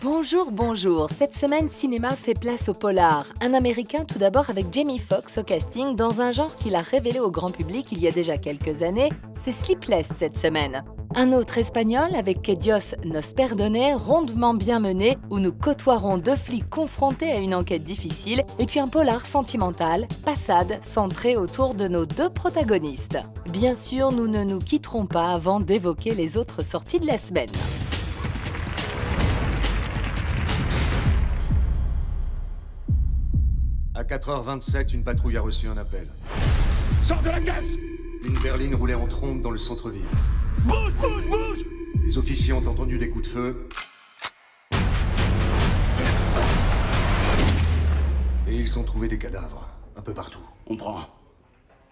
Bonjour, bonjour. Cette semaine, cinéma fait place au polar. Un Américain tout d'abord avec Jamie Foxx au casting dans un genre qu'il a révélé au grand public il y a déjà quelques années. C'est Sleepless cette semaine. Un autre espagnol avec Que Dios nos perdone, rondement bien mené, où nous côtoierons deux flics confrontés à une enquête difficile, et puis un polar sentimental, Passade, centré autour de nos deux protagonistes. Bien sûr, nous ne nous quitterons pas avant d'évoquer les autres sorties de la semaine. À 4h27, une patrouille a reçu un appel. Sors de la caisse! Une berline roulait en trombe dans le centre-ville. Bouge, bouge, bouge! Les officiers ont entendu des coups de feu. Et ils ont trouvé des cadavres, un peu partout. On prend.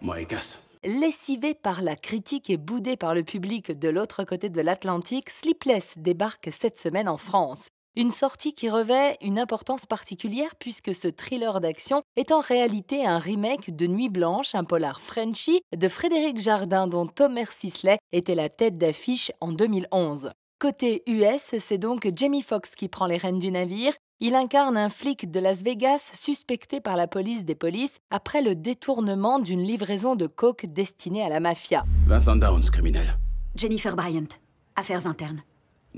Moi et casse. Lessivé par la critique et boudé par le public de l'autre côté de l'Atlantique, Sleepless débarque cette semaine en France. Une sortie qui revêt une importance particulière puisque ce thriller d'action est en réalité un remake de Nuit Blanche, un polar Frenchy de Frédéric Jardin dont Thomas Sisley était la tête d'affiche en 2011. Côté US, c'est donc Jamie Foxx qui prend les rênes du navire. Il incarne un flic de Las Vegas suspecté par la police des polices après le détournement d'une livraison de coke destinée à la mafia. Vincent Downs, criminel. Jennifer Bryant, affaires internes.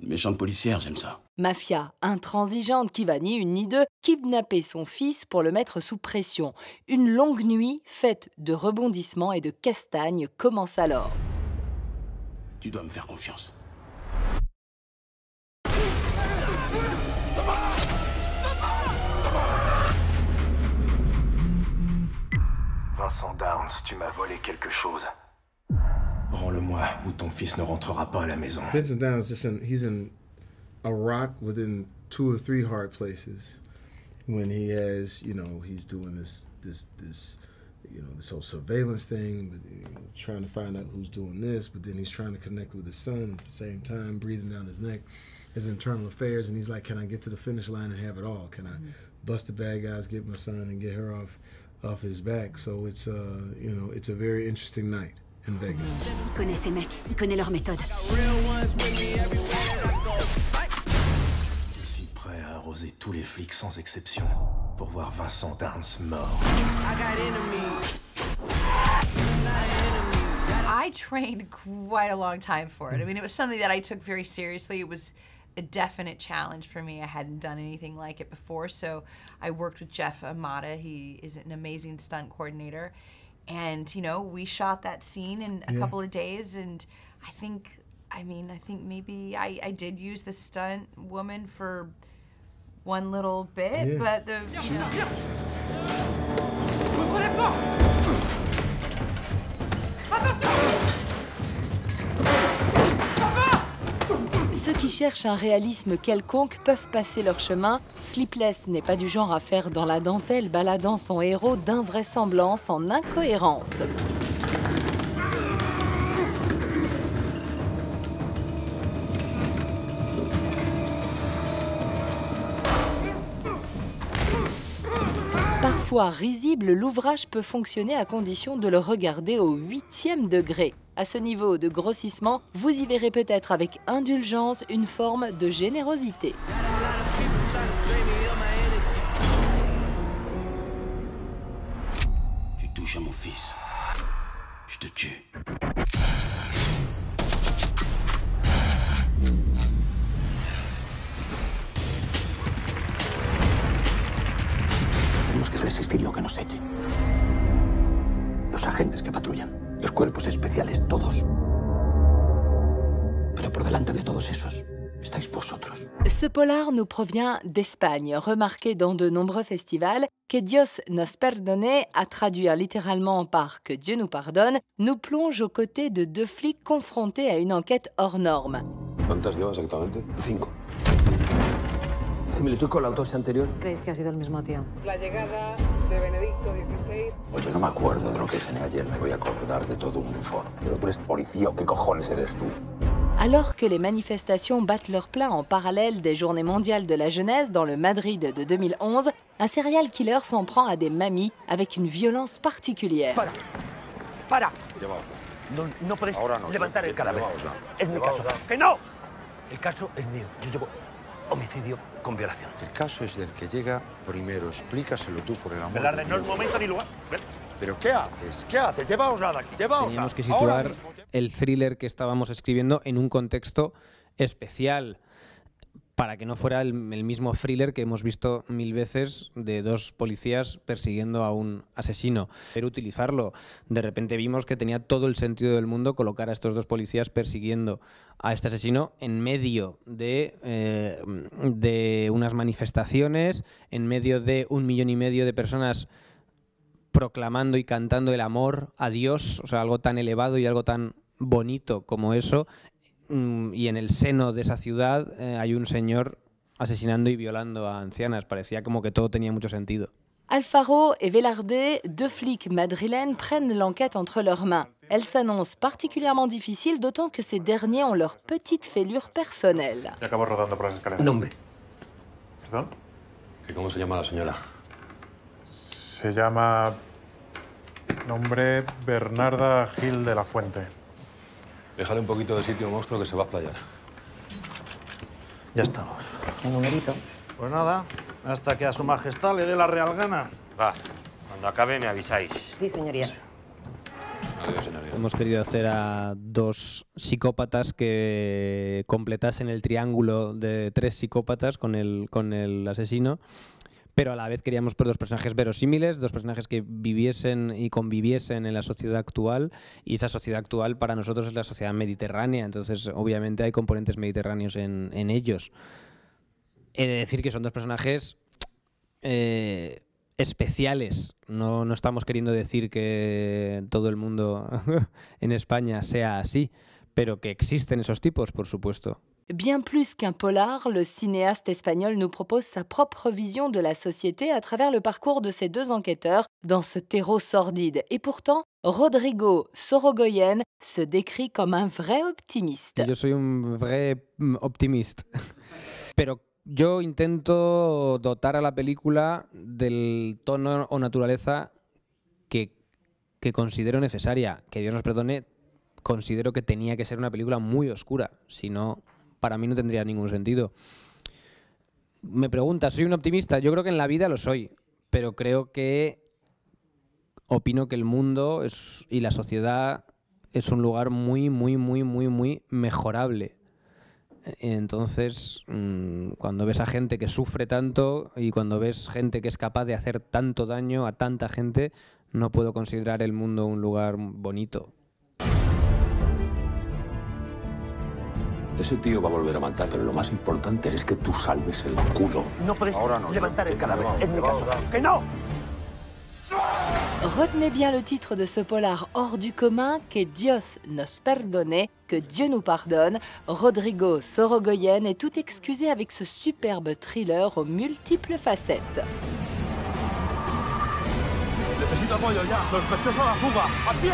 Une méchante policière, j'aime ça. Mafia intransigeante qui va ni une ni deux kidnapper son fils pour le mettre sous pression. Une longue nuit faite de rebondissements et de castagnes commence alors. Tu dois me faire confiance. Vincent Downs, tu m'as volé quelque chose. Rends-le-moi, ou ton fils ne rentrera pas à la maison. Vincent Downs, he's in a rock within 2 or 3 hard places. When he has, he's doing this whole surveillance thing, but trying to find out who's doing this, but then he's trying to connect with his son at the same time, breathing down his neck. His internal affairs, and he's like, can I get to the finish line and have it all? Can I bust the bad guys, get my son, and get her off his back? So it's a very interesting night in Vegas. Il connaît ces mecs, il connaît leur méthode. Je suis prêt à arroser tous les flics sans exception pour voir Vincent Downs mort. I trained quite a long time for it. I mean, it was something that I took very seriously. It was a definite challenge for me. I hadn't done anything like it before, so I worked with Jeff Amata. He is an amazing stunt coordinator. And, we shot that scene in a couple of days, and I think maybe I did use the stunt woman for one little bit, but the... Ceux qui cherchent un réalisme quelconque peuvent passer leur chemin. Sleepless n'est pas du genre à faire dans la dentelle, baladant son héros d'invraisemblance en incohérence. Parfois risible, l'ouvrage peut fonctionner à condition de le regarder au 8e degré. À ce niveau de grossissement, vous y verrez peut-être avec indulgence une forme de générosité. Tu touches à mon fils. Je te tue. Tenemos que resistir lo que nos echen. Los agentes que patrullan, los cuerpos especiales, todos. Pero por delante de todos esos, estáis vosotros. Ce polar nous provient d'Espagne, remarqué dans de nombreux festivals. Que Dios nos perdone, à traduire littéralement par Que Dieu nous pardonne, nous plonge aux côtés de deux flics confrontés à une enquête hors norme. ¿Cuántas lleva exactamente? 5. ¿Similitud con la autopsia anterior? ¿Creéis que ha sido el mismo tío? La llegada de Benedicto XVI. Oye, no me acuerdo de lo que cené ayer. Me voy a acordar de todo un informe. ¿Pero tú eres policía o qué cojones eres tú? Alors que les manifestations battent leur plein en parallèle des Journées mondiales de la jeunesse dans le Madrid de 2011, un serial killer s'en prend à des mamies avec une violence particulière. Para. No puedes levantar el cadáver. Es mi caso. ¡Que no! El caso es mío. Yo llevo homicidio con violación. El caso es del que llega primero. Explícaselo tú, por el amor de Velarde, no Dios. es momento ni lugar. ¿Pero qué haces? ¿Qué haces? Llevaosla de aquí, llevaosla. Teníamos que Ahora situar mismo. el thriller que estábamos escribiendo en un contexto especial, para que no fuera el mismo thriller que hemos visto 1000 veces de dos policías persiguiendo a un asesino. Pero utilizarlo, de repente vimos que tenía todo el sentido del mundo colocar a estos dos policías persiguiendo a este asesino en medio de unas manifestaciones, en medio de 1,5 millones de personas proclamando y cantando el amor a Dios, o sea, algo tan elevado y algo tan bonito como eso. Y en el seno de esa ciudad hay un señor asesinando y violando a ancianas. Parecía como que todo tenía mucho sentido. Alfaro et Velarde, deux flics madrilènes, prennent l'enquête entre leurs mains. Elle s'annonce particulièrement difficile, d'autant que ces derniers ont leur petite fêlure personnelle. Y acabo rodando por las escaleras. Nombre. ¿Perdón? ¿Y cómo se llama la señora? Se llama... Nombre Bernarda Gil de la Fuente. Déjale un poquito de sitio, monstruo, que se va a playar. Ya estamos. ¿El numerito? Pues nada, hasta que a su majestad le dé la real gana. Va, cuando acabe me avisáis. Sí, señoría. Adiós, señoría. Hemos querido hacer a dos psicópatas que completasen el triángulo de 3 psicópatas con el asesino, pero a la vez queríamos dos personajes verosímiles, dos personajes que viviesen y conviviesen en la sociedad actual, y esa sociedad actual para nosotros es la sociedad mediterránea, entonces obviamente hay componentes mediterráneos en ellos. He de decir que son dos personajes especiales, no estamos queriendo decir que todo el mundo en España sea así, pero que existen esos tipos, por supuesto. Bien plus qu'un polar, le cinéaste espagnol nous propose sa propre vision de la société à travers le parcours de ces deux enquêteurs dans ce terreau sordide. Et pourtant, Rodrigo Sorogoyen se décrit comme un vrai optimiste. Yo soy un vrai optimista, pero yo intento dotar a la película del tono o naturaleza que considero necesaria. Que Dios nos perdone, considero que tenía que ser una película muy oscura, si no, para mí no tendría ningún sentido. Me pregunta, ¿soy un optimista? Yo creo que en la vida lo soy, pero opino que el mundo y la sociedad es un lugar muy, muy, muy, muy, muy mejorable. Entonces, cuando ves a gente que sufre tanto y cuando ves gente que es capaz de hacer tanto daño a tanta gente, no puedo considerar el mundo un lugar bonito. Ese tío va a volver a matar, pero lo más importante es que tú salves el culo. No puedes levantar el cadáver, en mi caso. ¡Que no! Retenez bien le titre de ce polar hors du commun, Que Dios nos perdone, que Dieu nous pardonne. Rodrigo Sorogoyen est tout excusé avec ce superbe thriller aux multiples facettes. Necesito apoyo ya. Sospechoso a la fuga. ¡A pie!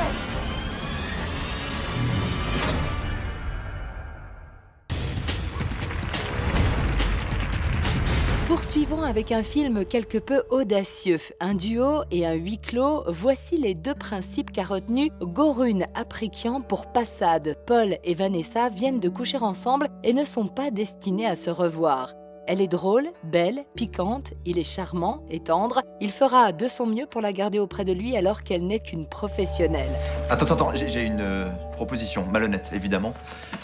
Poursuivons avec un film quelque peu audacieux. Un duo et un huis clos, voici les deux principes qu'a retenu Gorun Aprikian pour Passade. Paul et Vanessa viennent de coucher ensemble et ne sont pas destinés à se revoir. Elle est drôle, belle, piquante, il est charmant et tendre. Il fera de son mieux pour la garder auprès de lui alors qu'elle n'est qu'une professionnelle. Attends, j'ai une proposition, malhonnête évidemment,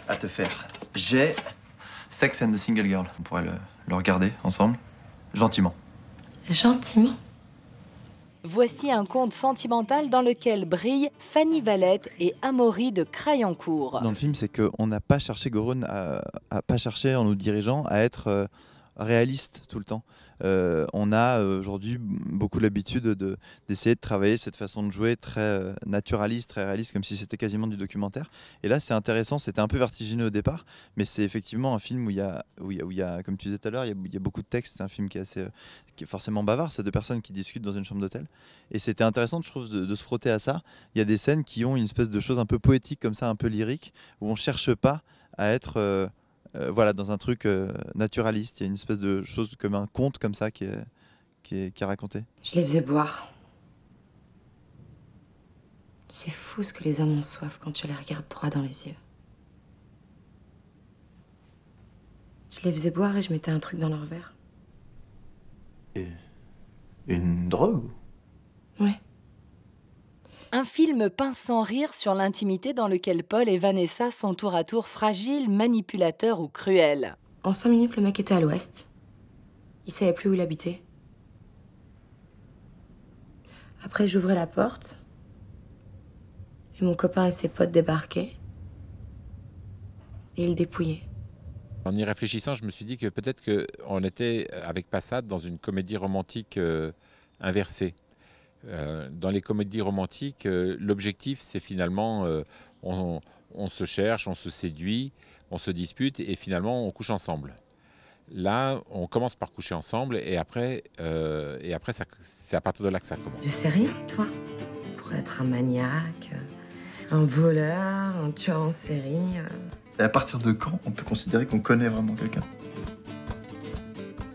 à te faire. J'ai Sex and the Single Girl. On pourrait le regarder ensemble, gentiment. Gentiment. Voici un conte sentimental dans lequel brillent Fanny Valette et Amaury de Crayancourt. Dans le film, c'est qu'on n'a pas cherché, Gorun a pas cherché en nous dirigeant à être réaliste tout le temps. On a aujourd'hui beaucoup l'habitude d'essayer de travailler cette façon de jouer très naturaliste, très réaliste, comme si c'était quasiment du documentaire. Et là, c'est intéressant, c'était un peu vertigineux au départ, mais c'est effectivement un film où il y a, comme tu disais tout à l'heure, il y a beaucoup de textes. C'est un film qui est forcément bavard. C'est deux personnes qui discutent dans une chambre d'hôtel. Et c'était intéressant, je trouve, de se frotter à ça. Il y a des scènes qui ont une espèce de chose un peu poétique, comme ça, un peu lyrique, où on ne cherche pas à être... voilà, dans un truc naturaliste, il y a une espèce de chose comme un conte comme ça qui est raconté. Je les faisais boire. C'est fou ce que les hommes ont soif quand tu les regardes droit dans les yeux. Je Je les faisais boire et je mettais un truc dans leur verre. Une drogue? Ouais. Un film pince sans rire sur l'intimité dans lequel Paul et Vanessa sont tour à tour fragiles, manipulateurs ou cruels. En 5 minutes, le mec était à l'ouest. Il savait plus où il habitait. Après, j'ouvrais la porte. Et mon copain et ses potes débarquaient. Et ils dépouillaient. En y réfléchissant, je me suis dit que peut-être qu'on était, avec Passade, dans une comédie romantique inversée. Dans les comédies romantiques, l'objectif, c'est finalement, on se cherche, on se séduit, on se dispute et finalement, on couche ensemble. Là, on commence par coucher ensemble et après c'est à partir de là que ça commence. Je sais rien, toi. Pour être un maniaque, un voleur, un tueur en série. Et à partir de quand on peut considérer qu'on connaît vraiment quelqu'un?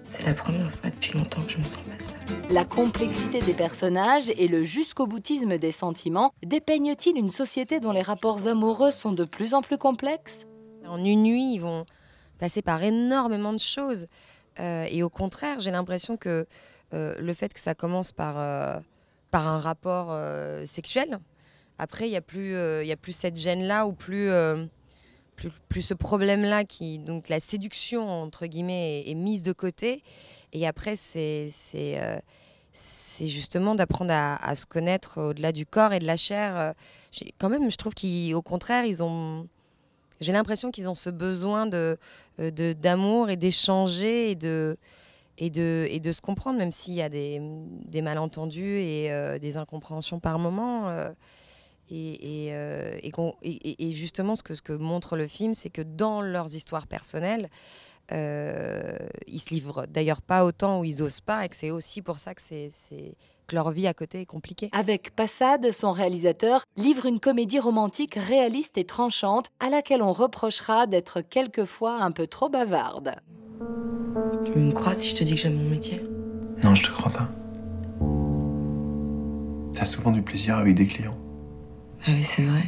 C'est la première fois depuis longtemps que je me sens pas seule. La complexité des personnages et le jusqu'au-boutisme des sentiments dépeignent-ils une société dont les rapports amoureux sont de plus en plus complexes? En une nuit, ils vont passer par énormément de choses. Et au contraire, j'ai l'impression que le fait que ça commence par un rapport sexuel, après, il n'y a plus cette gêne-là ou plus ce problème-là, donc la séduction, entre guillemets, est mise de côté. Et après, c'est justement d'apprendre à se connaître au-delà du corps et de la chair. Quand même, je trouve qu'au contraire, j'ai l'impression qu'ils ont ce besoin d'amour et d'échanger et de se comprendre, même s'il y a des malentendus et des incompréhensions par moments. Et justement, ce que montre le film, c'est que dans leurs histoires personnelles, ils se livrent d'ailleurs pas autant ou ils osent pas, et que c'est aussi pour ça que leur vie à côté est compliquée. Avec Passade, son réalisateur livre une comédie romantique réaliste et tranchante à laquelle on reprochera d'être quelquefois un peu trop bavarde. Tu me crois si je te dis que j'aime mon métier? Non, je te crois pas. T'as souvent du plaisir avec des clients. Ah oui, c'est vrai.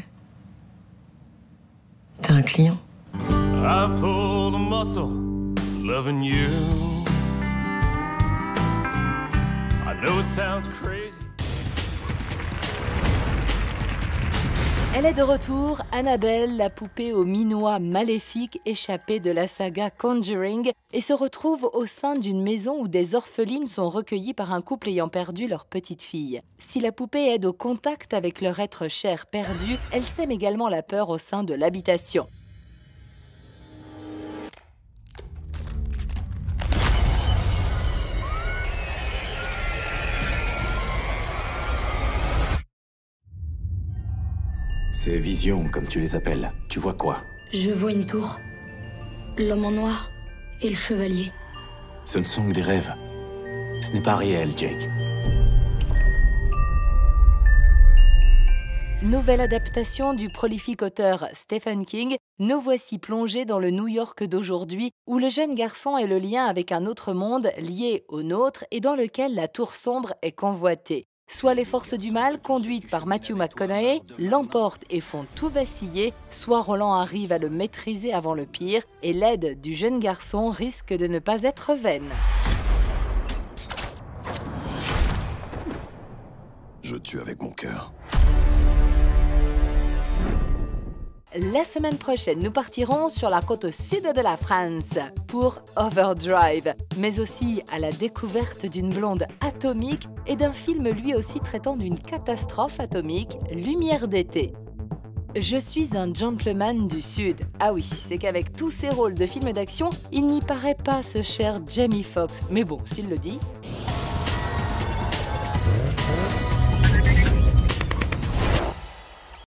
T'es un client. I pulled a muscle, loving you. I know it sounds crazy. Elle est de retour, Annabelle, la poupée au minois maléfique échappée de la saga Conjuring, et se retrouve au sein d'une maison où des orphelines sont recueillies par un couple ayant perdu leur petite fille. Si la poupée aide au contact avec leur être cher perdu, elle sème également la peur au sein de l'habitation. Ces visions, comme tu les appelles, tu vois quoi? Je vois une tour, l'homme en noir et le chevalier. Ce ne sont que des rêves. Ce n'est pas réel, Jake. Nouvelle adaptation du prolifique auteur Stephen King, nous voici plongés dans le New York d'aujourd'hui, où le jeune garçon est le lien avec un autre monde lié au nôtre et dans lequel la tour sombre est convoitée. Soit les forces du mal, conduites par Matthew McConaughey, l'emportent et font tout vaciller, soit Roland arrive à le maîtriser avant le pire, et l'aide du jeune garçon risque de ne pas être vaine. Je tue avec mon cœur. La semaine prochaine, nous partirons sur la côte sud de la France pour Overdrive, mais aussi à la découverte d'une blonde atomique et d'un film lui aussi traitant d'une catastrophe atomique, Lumière d'été. Je suis un gentleman du Sud. Ah oui, c'est qu'avec tous ces rôles de films d'action, il n'y paraît pas ce cher Jamie Foxx. Mais bon, s'il le dit,